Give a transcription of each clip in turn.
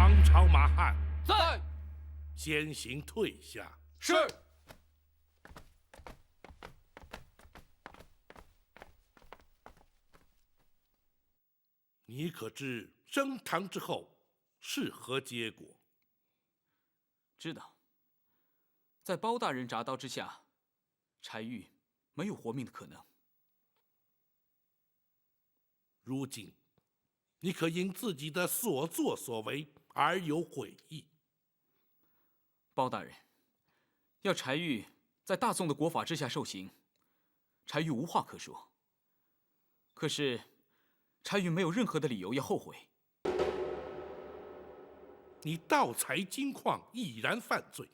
王朝马汉，在。先行退下。是。你可知升堂之后是何结果？知道。在包大人铡刀之下，柴玉没有活命的可能。如今，你可因自己的所作所为而有悔意？包大人，要柴玉在大宋的国法之下受刑，柴玉无话可说。可是，柴玉没有任何的理由要后悔。你盗采金矿已然犯罪，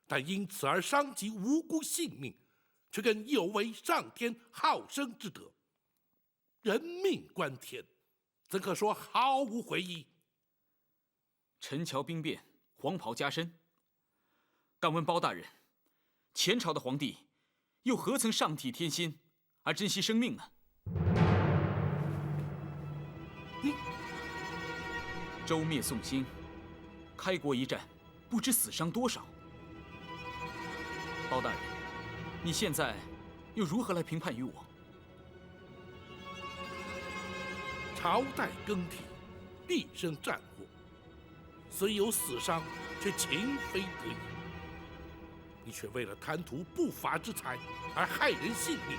但因此而伤及无辜性命，却更有违上天好生之德。人命关天，怎可说毫无悔意？陈桥兵变，黄袍加身。敢问包大人，前朝的皇帝又何曾上体天心而珍惜生命呢？周灭宋兴，开国一战，不知死伤多少。包大人，你现在又如何来评判于我？朝代更替，必生战祸，虽有死伤，却情非得已。你却为了贪图不法之财而害人性命，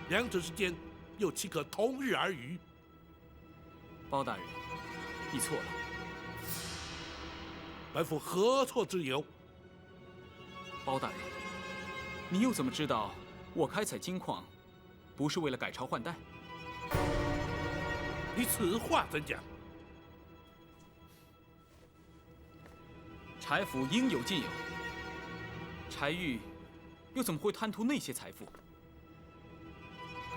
两者之间又岂可同日而语？包大人，你错了。本府何错之有？包大人，你又怎么知道我开采金矿不是为了改朝换代？你此话怎讲？柴府应有尽有，柴玉又怎么会贪图那些财富？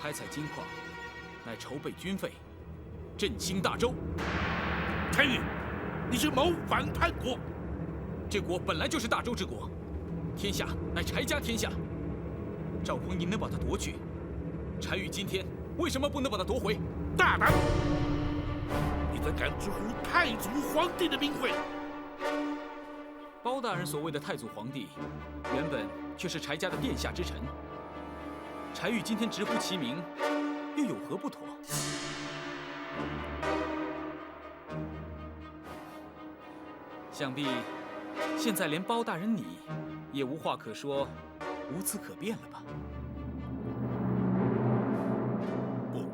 开采金矿乃筹备军费，振兴大周。柴玉，你是谋反叛国！这国本来就是大周之国，天下乃柴家天下。赵匡胤能把它夺去，柴玉今天为什么不能把它夺回？大胆！你怎敢直呼太祖皇帝的名讳？包大人所谓的太祖皇帝，原本却是柴家的殿下之臣。柴玉今天直呼其名，又有何不妥？想必现在连包大人你也无话可说，无词可辩了吧？不，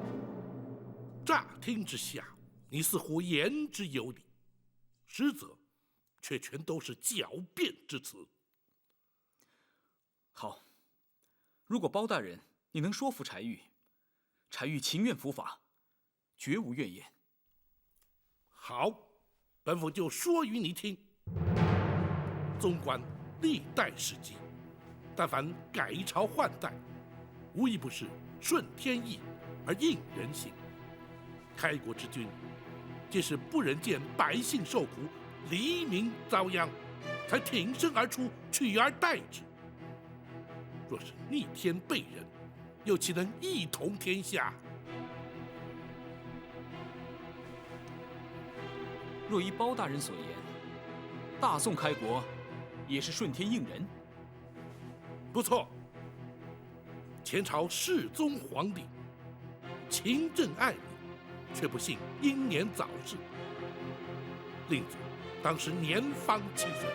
乍听之下，你似乎言之有理，实则却全都是狡辩之词。好，如果包大人你能说服柴玉，柴玉情愿伏法，绝无怨言。好，本府就说与你听。纵观历代史记，但凡改朝换代，无一不是顺天意而应人心。开国之君，皆是不忍见百姓受苦，黎民遭殃，才挺身而出，取而代之。若是逆天背人，又岂能一统天下？若依包大人所言，大宋开国也是顺天应人。不错。前朝世宗皇帝勤政爱民，却不幸英年早逝。令祖当时年方7岁，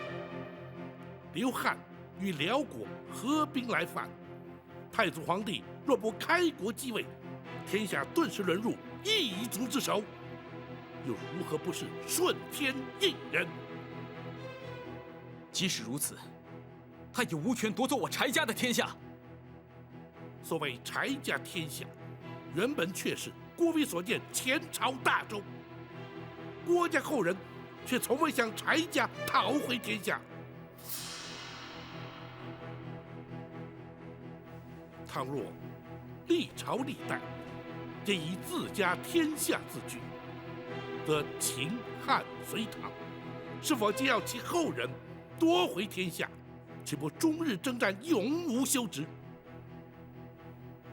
刘汉与辽国合兵来犯，太祖皇帝若不开国继位，天下顿时沦入异族之手，又如何不是顺天应人？即使如此，他也无权夺走我柴家的天下。所谓柴家天下，原本却是郭威所建前朝大周，郭家后人却从未向柴家讨回天下。倘若历朝历代皆以自家天下自居，则秦汉隋唐是否皆要其后人夺回天下，岂不终日征战，永无休止？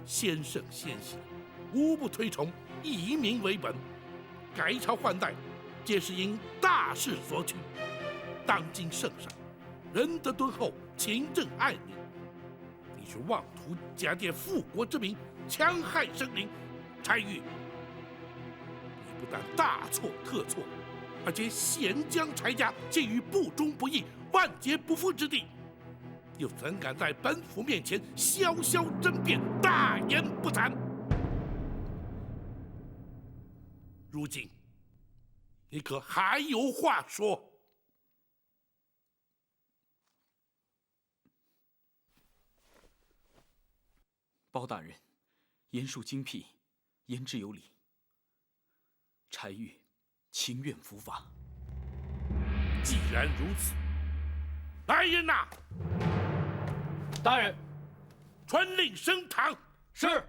先圣先贤无不推崇以民为本，改朝换代皆是因大势所趋。当今圣上仁德敦厚，勤政爱民，你却妄图假借复国之名，戕害生灵。柴玉，你不但大错特错，而且险将柴家陷于不忠不义、万劫不复之地，又怎敢在本府面前潇潇争辩、大言不惭？如今，你可还有话说？包大人，言述精辟，言之有理。柴玉情愿伏法。既然如此，来人呐！大人，传令升堂。是。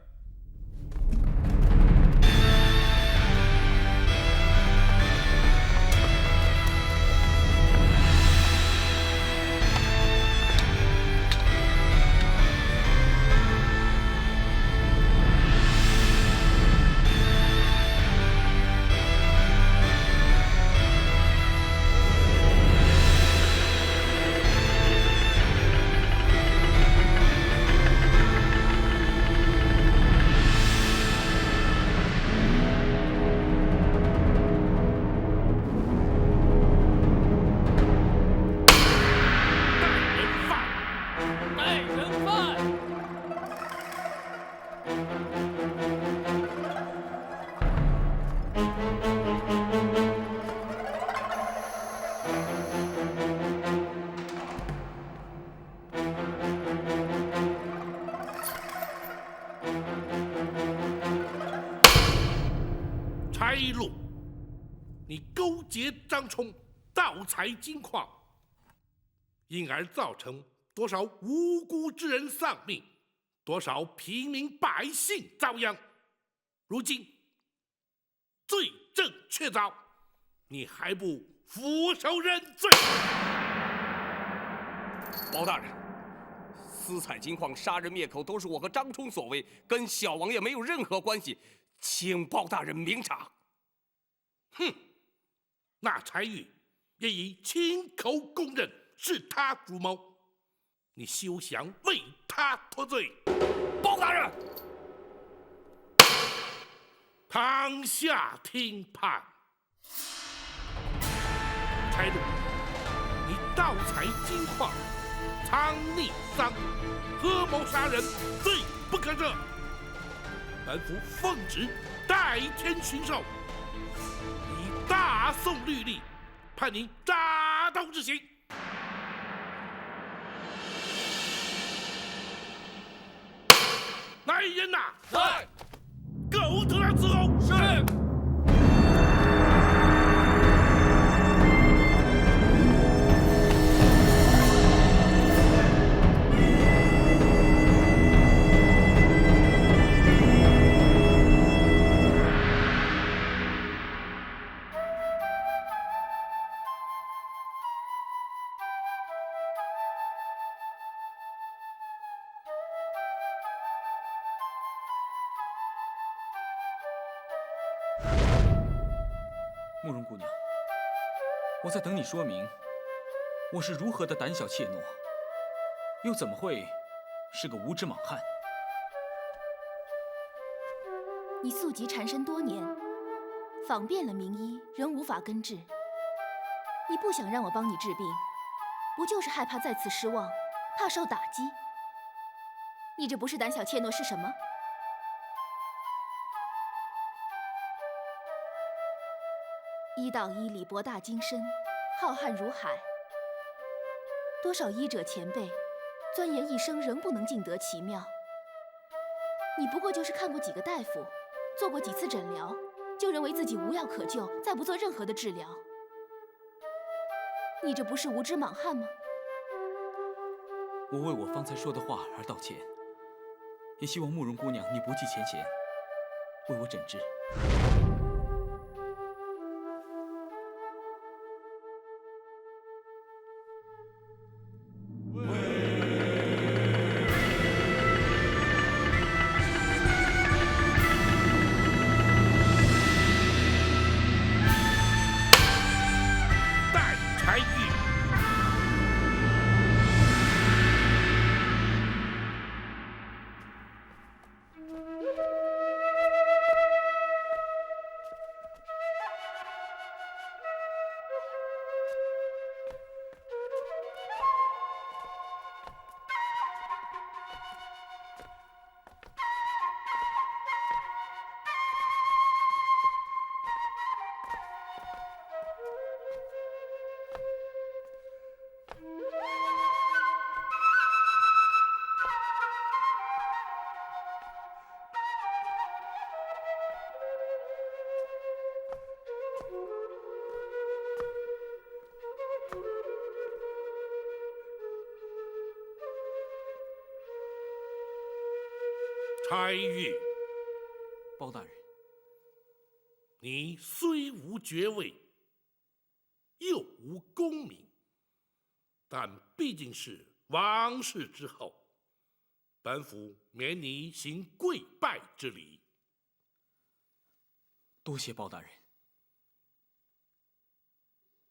柴禄，你勾结张冲，盗采金矿，因而造成多少无辜之人丧命，多少平民百姓遭殃。如今罪证确凿，你还不俯首认罪？包大人，私采金矿、杀人灭口都是我和张冲所为，跟小王爷没有任何关系，请包大人明察。哼，那柴玉也已亲口供认是他主谋，你休想为他脱罪。包大人，堂下听判。柴禄，你盗采金矿，藏匿赃，合谋杀人，罪不可赦。本府奉旨代天巡狩，以大宋律例判你铡刀之刑。来人呐！来，狗头上伺候。是。慕容姑娘，我在等你说明，我是如何的胆小怯懦，又怎么会是个无知莽汉？你宿疾缠身多年，访遍了名医，仍无法根治。你不想让我帮你治病，不就是害怕再次失望，怕受打击？你这不是胆小怯懦是什么？医道医理博大精深，浩瀚如海。多少医者前辈，钻研一生仍不能尽得其妙。你不过就是看过几个大夫，做过几次诊疗，就认为自己无药可救，再不做任何的治疗。你这不是无知莽汉吗？我为我方才说的话而道歉，也希望慕容姑娘你不计前嫌，为我诊治。柴玉，包大人，你虽无爵位，又无功名，但毕竟是王室之后，本府免你行跪拜之礼。多谢包大人。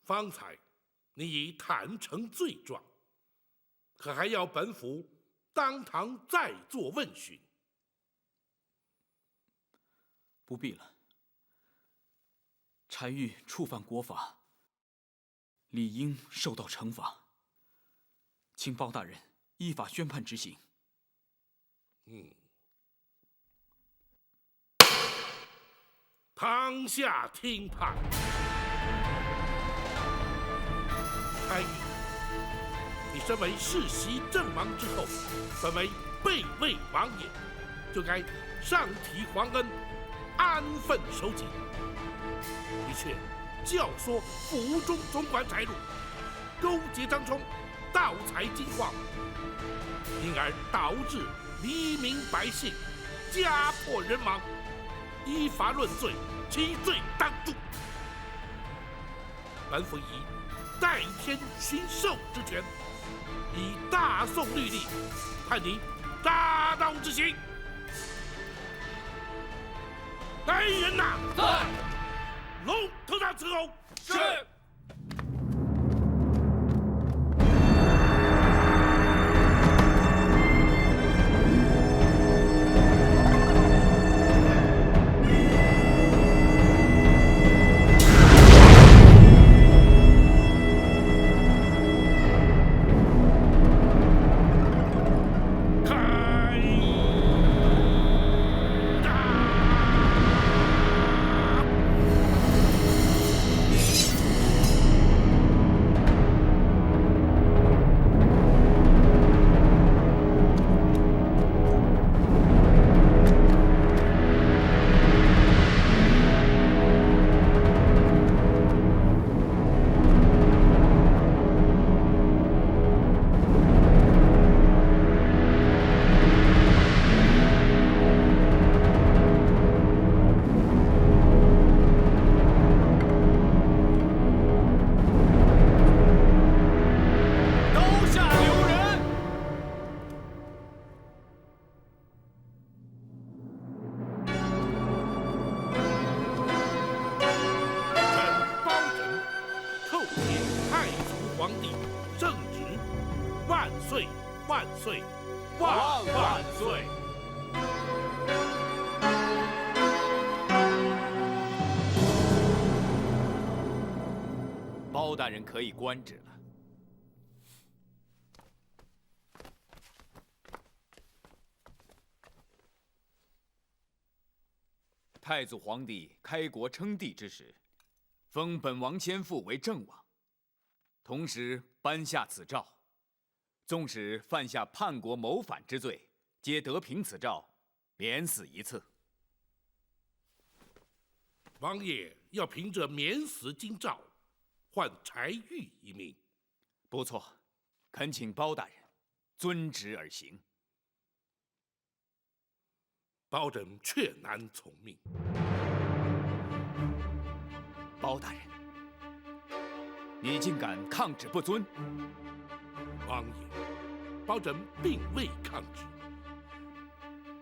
方才你已坦诚罪状，可还要本府当堂再做问询？不必了。柴玉触犯国法，理应受到惩罚，请包大人依法宣判执行。堂下听判。柴玉，你身为世袭阵亡之后，本为备位王爷，就该上提皇恩，安分守己。你却教唆府中总管柴禄勾结张冲，盗采金矿，因而导致黎民百姓家破人亡，依法论罪，其罪当诛。本府以代天巡狩之权，以大宋律例判你大刀之刑。来人呐！在。龙头上伺候。是。万岁，万万岁！包大人可以官职了。太祖皇帝开国称帝之时，封本王先父为正王，同时颁下此诏，纵使犯下叛国谋反之罪，皆得凭此诏，免死一次。王爷要凭着免死金诏，换柴玉一命。不错，恳请包大人遵旨而行。包拯却难从命。包大人，你竟敢抗旨不遵！王爷，包拯并未抗旨。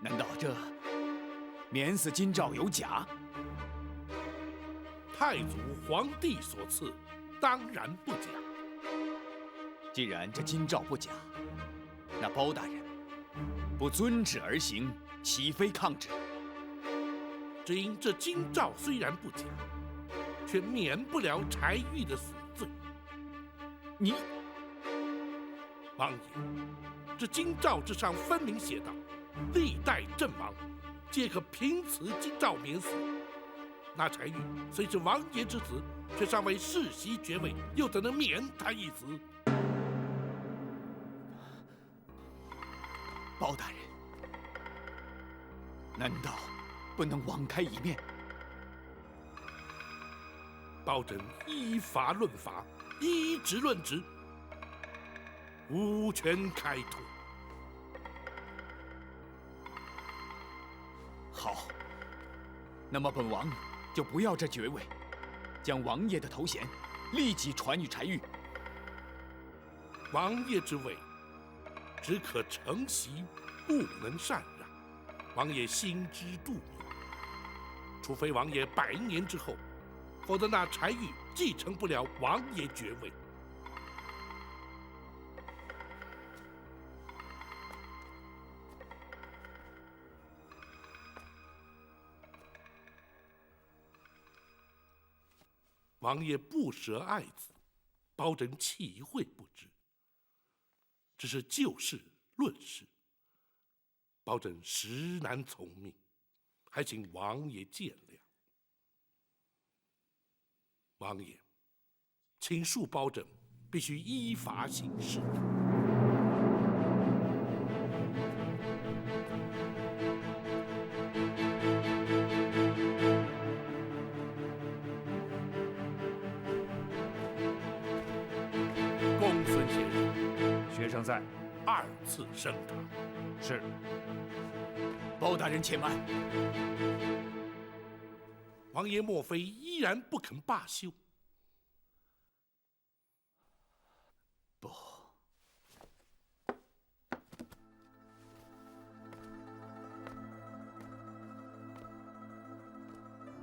难道这免死金诏有假？太祖皇帝所赐，当然不假。既然这金诏不假，那包大人不遵旨而行，岂非抗旨？只因这金诏虽然不假，却免不了柴玉的死罪。你，王爷，这金诏之上分明写道：历代阵亡，皆可凭此金诏免死。那柴玉虽是王爷之子，却尚未世袭爵位，又怎能免他一死？包大人，难道不能网开一面？包拯依法论法，依职论职，无权开脱。那么本王就不要这爵位，将王爷的头衔立即传与柴玉。王爷之位，只可承袭，不能禅让。王爷心知肚明，除非王爷100年之后，否则那柴玉继承不了王爷爵位。王爷不舍爱子，包拯岂会不知？只是就事论事，包拯实难从命，还请王爷见谅。王爷，请恕包拯必须依法行事。公孙先生，学生在。 2次升堂。是。包大人且慢。王爷莫非依然不肯罢休？不。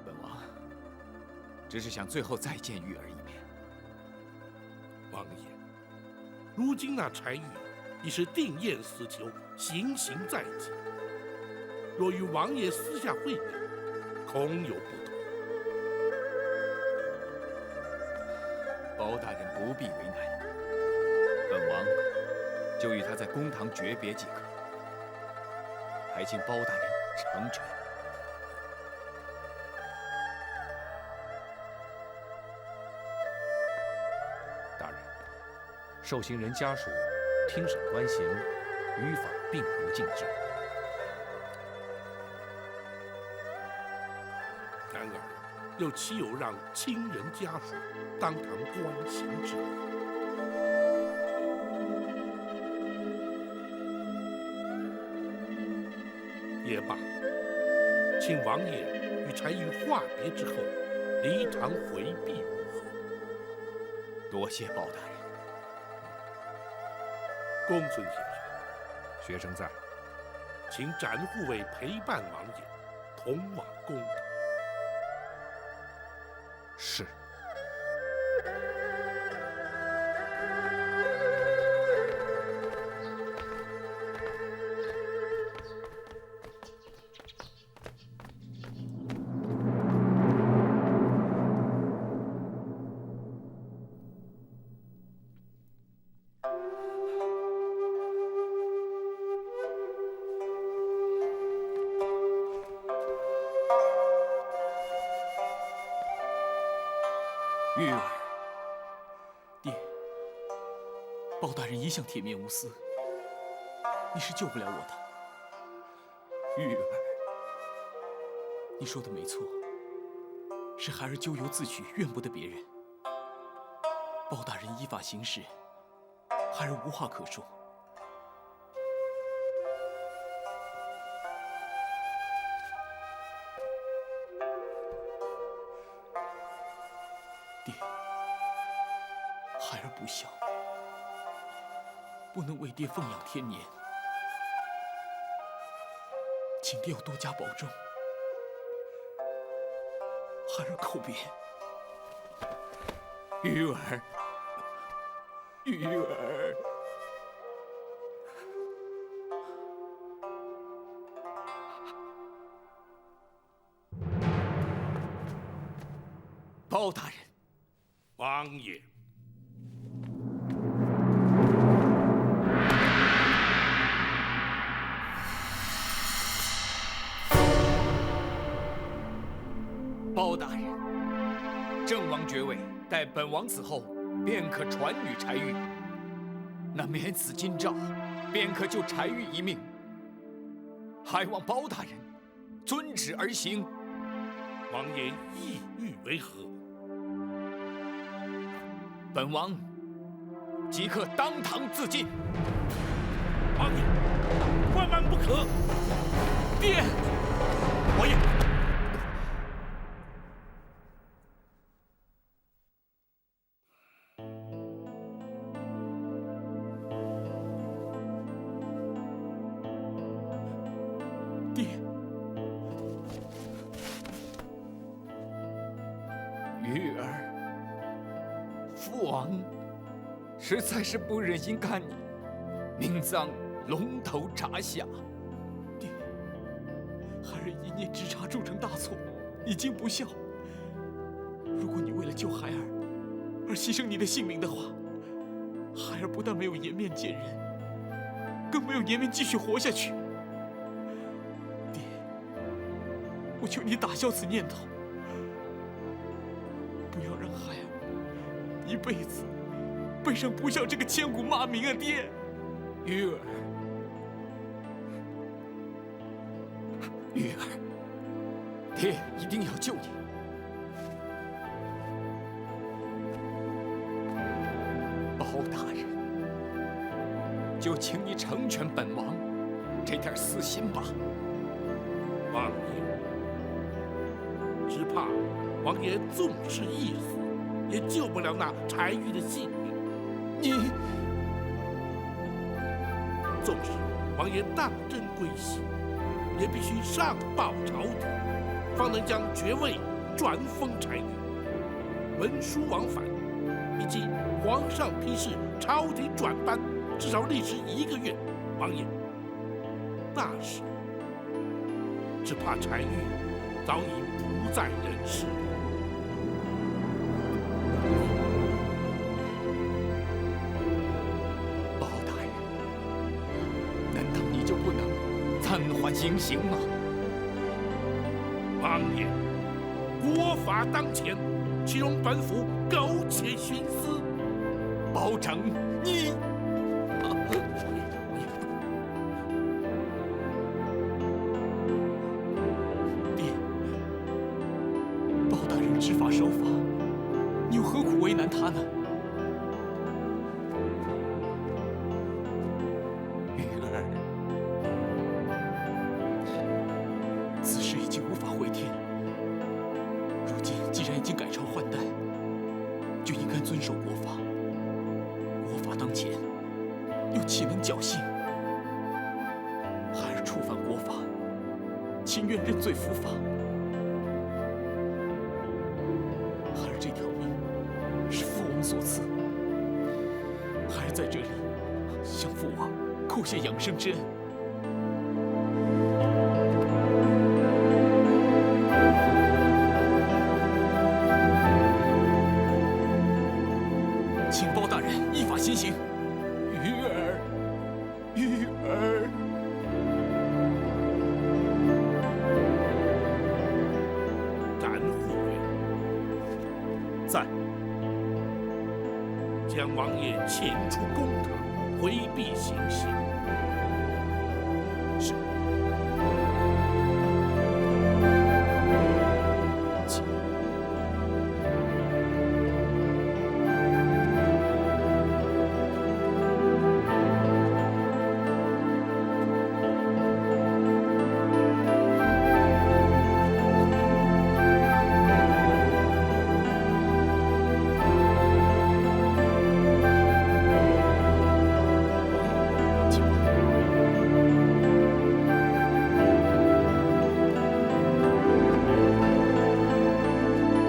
本王只是想最后再见玉儿一面。王爷，如今那柴玉已是定验死囚，行刑在即。若与王爷私下会面，恐有不同。包大人不必为难，本王就与他在公堂诀别即可，还请包大人成全。大人，受刑人家属听审观刑，于法并无禁制。然而，又岂有让亲人家属当堂观刑之理？也罢，请王爷与柴玉话别之后，离堂回避如何？多谢包大人。公孙先生，学生在。请展护卫陪伴王爷，同往公堂。是。玉儿，爹，包大人一向铁面无私，你是救不了我的。玉儿，你说的没错，是孩儿咎由自取，怨不得别人。包大人依法行事，孩儿无话可说。爹，孩儿不孝，不能为爹奉养天年，请爹要多加保重。孩儿叩别。玉儿，玉儿。包大人。王爷，包大人，郑王爵位待本王死后便可传与柴玉，那免死金诏便可救柴玉一命，还望包大人遵旨而行。王爷意欲为何？本王即刻当堂自尽。王爷，万万不可！爹，王爷，鱼儿，父王实在是不忍心看你命丧龙头铡下。爹，孩儿一念之差铸成大错，已经不孝。如果你为了救孩儿而牺牲你的性命的话，孩儿不但没有颜面见人，更没有颜面继续活下去。爹，我求你打消此念头，不要让孩儿一辈子背上不孝这个千古骂名啊！爹，鱼儿，鱼儿，爹一定要救你。包大人，就请你成全本王这点私心吧。王爷，只怕王爷纵使一死，也救不了那柴玉的性命。你纵使王爷当真归西，也必须上报朝廷，方能将爵位转封柴玉。文书往返，以及皇上批示朝廷转班，至少历时1个月。王爷，那时只怕柴玉早已不在人世。包大人，难道你就不能暂缓行刑吗？王爷，国法当前，岂容本府苟且徇私？包拯，你。爹，包大人知法守法，你又何苦为难他呢？玉儿，此事已经无法回天。如今既然已经改朝换代，就应该遵守国法。国法当前，又岂能侥幸？孩儿触犯国法，情愿认罪伏法。孩儿这条命是父王所赐，孩儿在这里向父王叩谢养生之恩。请包大人依法行刑。鱼儿，鱼儿，斩护院，在。将王爷请出公堂，回避行刑。是。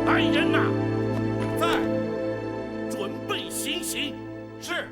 来人呐，在，准备行刑。是。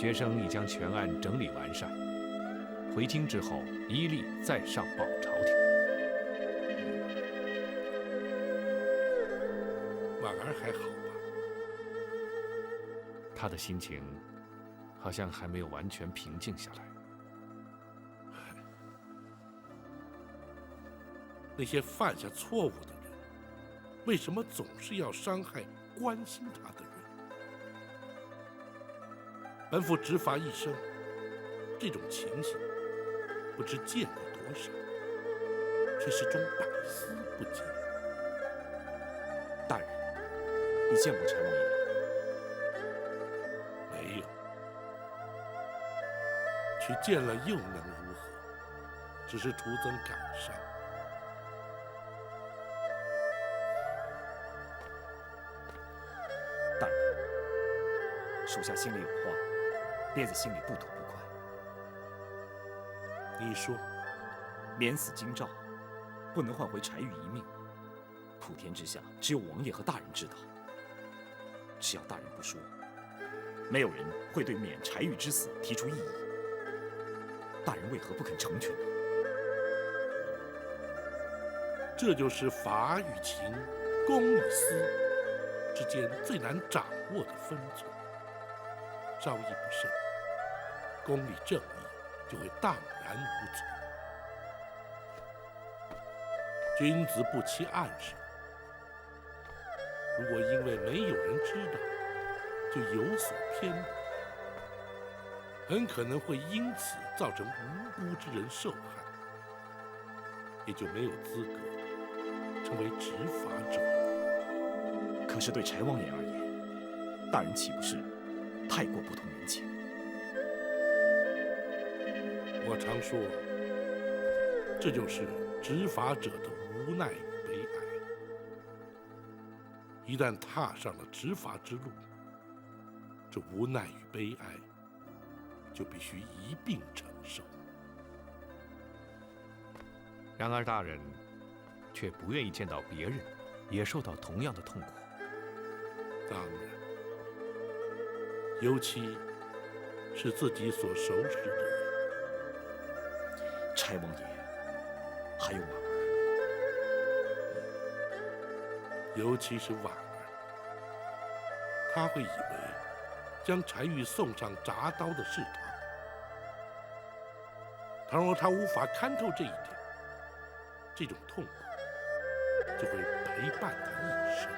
学生已将全案整理完善，回京之后一律再上报朝廷。婉儿还好吧？他的心情好像还没有完全平静下来。那些犯下错误的人，为什么总是要伤害关心他的人？本府执法一生，这种情形不知见过多少，却始终百思不解。大人，你见过柴王爷吗？没有，去见了又能如何？只是徒增感伤。大人，属下心里有话，憋在心里不吐不快。你说，免死京兆，不能换回柴玉一命。普天之下，只有王爷和大人知道。只要大人不说，没有人会对免柴玉之死提出异议。大人为何不肯成全呢？这就是法与情、公与私之间最难掌握的分寸。稍一不慎，公理正义就会荡然无存。君子不欺暗室。如果因为没有人知道，就有所偏颇，很可能会因此造成无辜之人受害，也就没有资格成为执法者。可是对柴王爷而言，大人岂不是太过不通人情？我常说，这就是执法者的无奈与悲哀。一旦踏上了执法之路，这无奈与悲哀就必须一并承受。然而大人却不愿意见到别人也受到同样的痛苦。当然，尤其是自己所熟识的人。柴王爷，还有婉儿，尤其是婉儿，他会以为将柴玉送上铡刀的是他。倘若他无法看透这一点，这种痛苦就会陪伴他一生。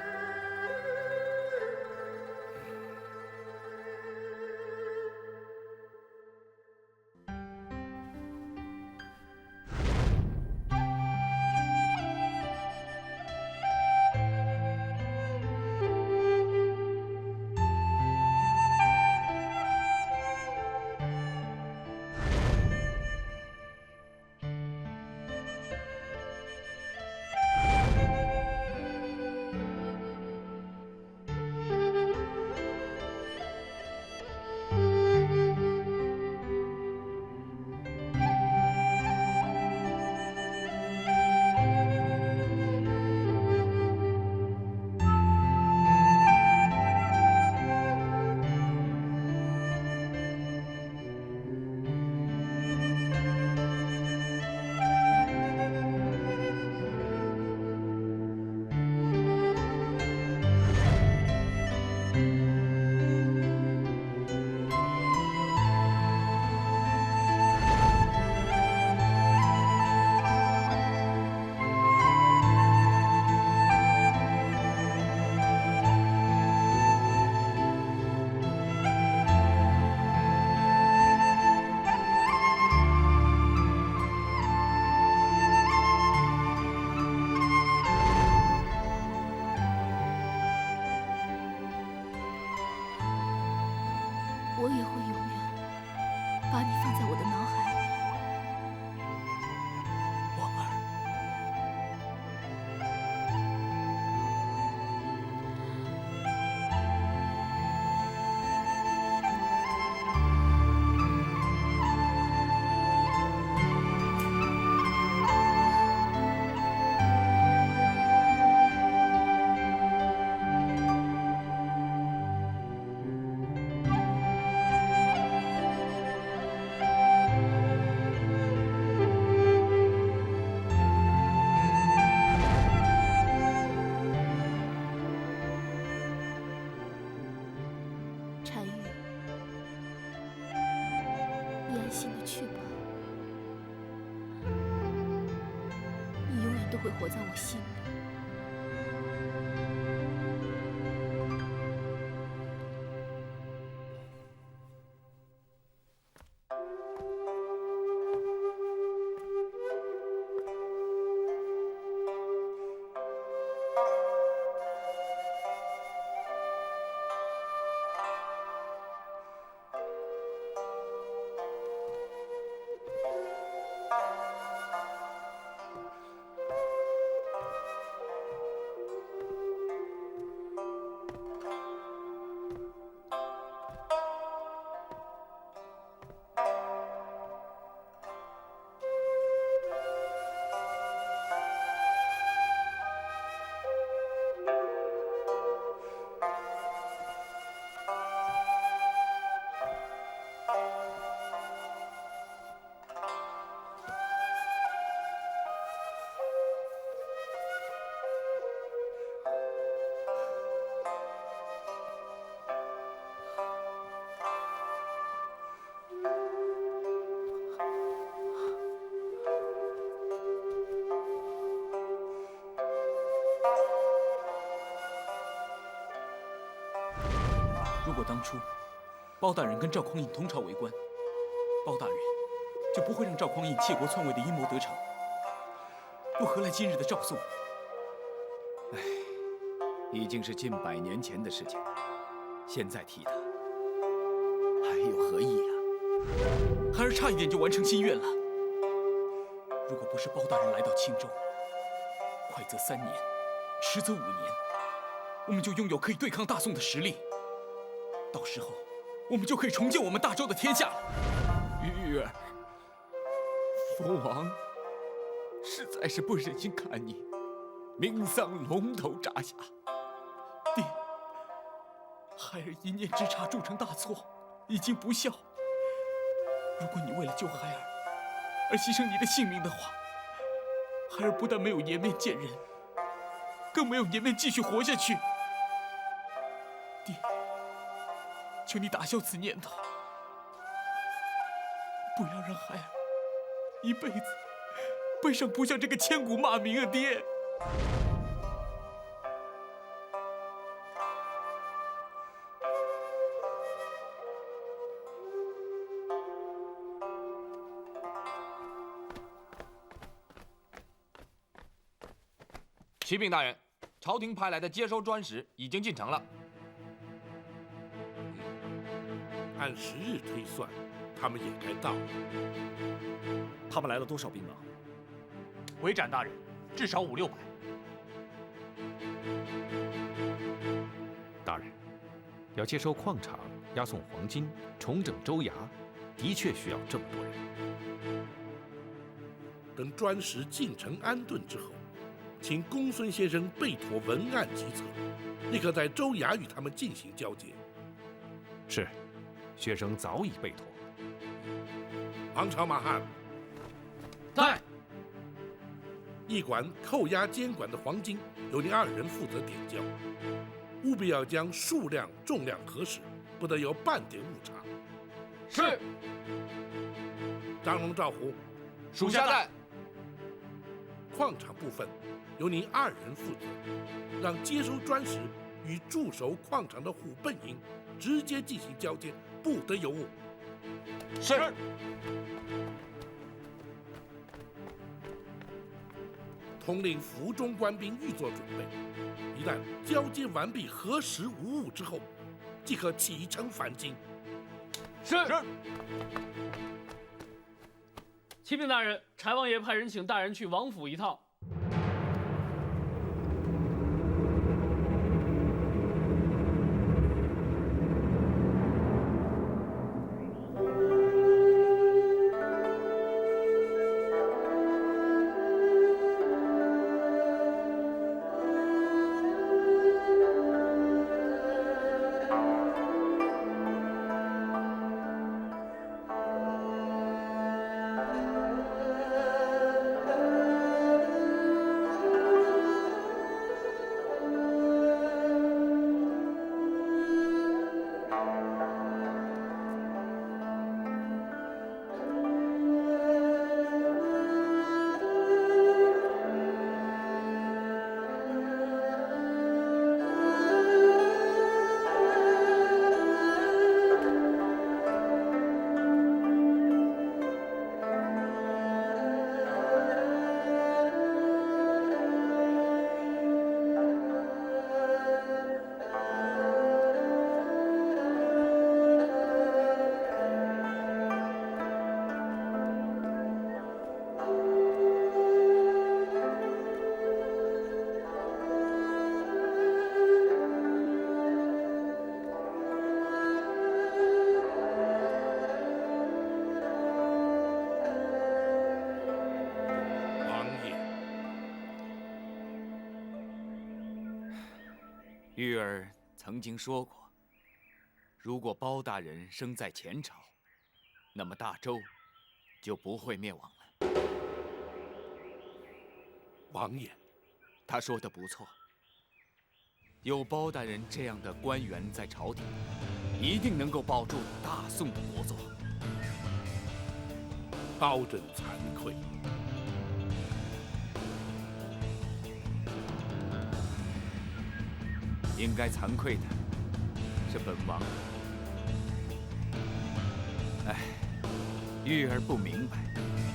我也会永远把你放在我的脑海里。婉儿，心的去吧，你永远都会活在我心里。如果当初包大人跟赵匡胤同朝为官，包大人就不会让赵匡胤窃国篡位的阴谋得逞，又何来今日的赵宋？已经是近100年前的事情，现在提它，还有何意啊？孩儿差一点就完成心愿了。如果不是包大人来到青州，快则3年，迟则5年，我们就拥有可以对抗大宋的实力。到时候，我们就可以重建我们大周的天下了。玉儿，父王实在是不忍心看你命丧龙头铡下。爹，孩儿一念之差铸成大错，已经不孝。如果你为了救孩儿而牺牲你的性命的话，孩儿不但没有颜面见人，更没有颜面继续活下去。爹，求你打消此念头，不要让孩儿一辈子背上不孝这个千古骂名啊！爹。启禀大人，朝廷派来的接收专使已经进城了。按时日推算，他们也该到了。他们来了多少兵马？回斩大人，至少500-600。大人，要接收矿场、押送黄金、重整州衙，的确需要这么多人。等专使进城安顿之后，请公孙先生备妥文案集册，立刻在州衙与他们进行交接。是，学生早已备妥。王朝马汉，在。驿馆扣押监管的黄金由你2人负责点交，务必要将数量、重量核实，不得有半点误差。是。张龙、赵虎，属下在。矿场部分由你2人负责，让接收专使与驻守矿场的虎贲营直接进行交接，不得有误。是。统领府中官兵预做准备，一旦交接完毕、核实无误之后，即可启程返京。是。启禀大人，柴王爷派人请大人去王府一趟。曾经说过，如果包大人生在前朝，那么大周就不会灭亡了。王爷，他说的不错，有包大人这样的官员在朝廷，一定能够保住大宋的国祚。包拯惭愧。应该惭愧的是本王。哎，玉儿不明白，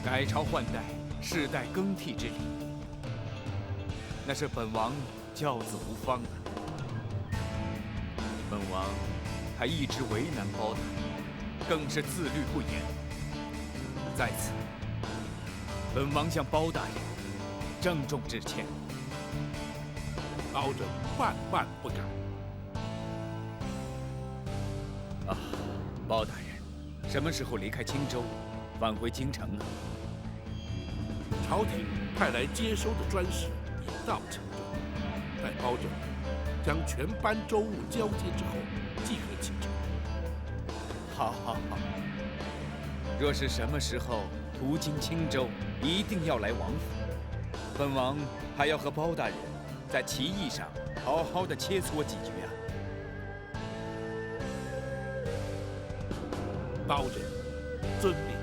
改朝换代、世代更替之理，那是本王教子无方啊。本王还一直为难包大人，更是自律不严。在此，本王向包大人郑重致歉。包拯万万不敢。啊，包大人，什么时候离开青州，返回京城啊？朝廷派来接收的专使已到青州，待包拯将全班州务交接之后，即可启程。好，好，好。若是什么时候途经青州，一定要来王府。本王还要和包大人在棋艺上好好的切磋几局啊！包拯，遵命。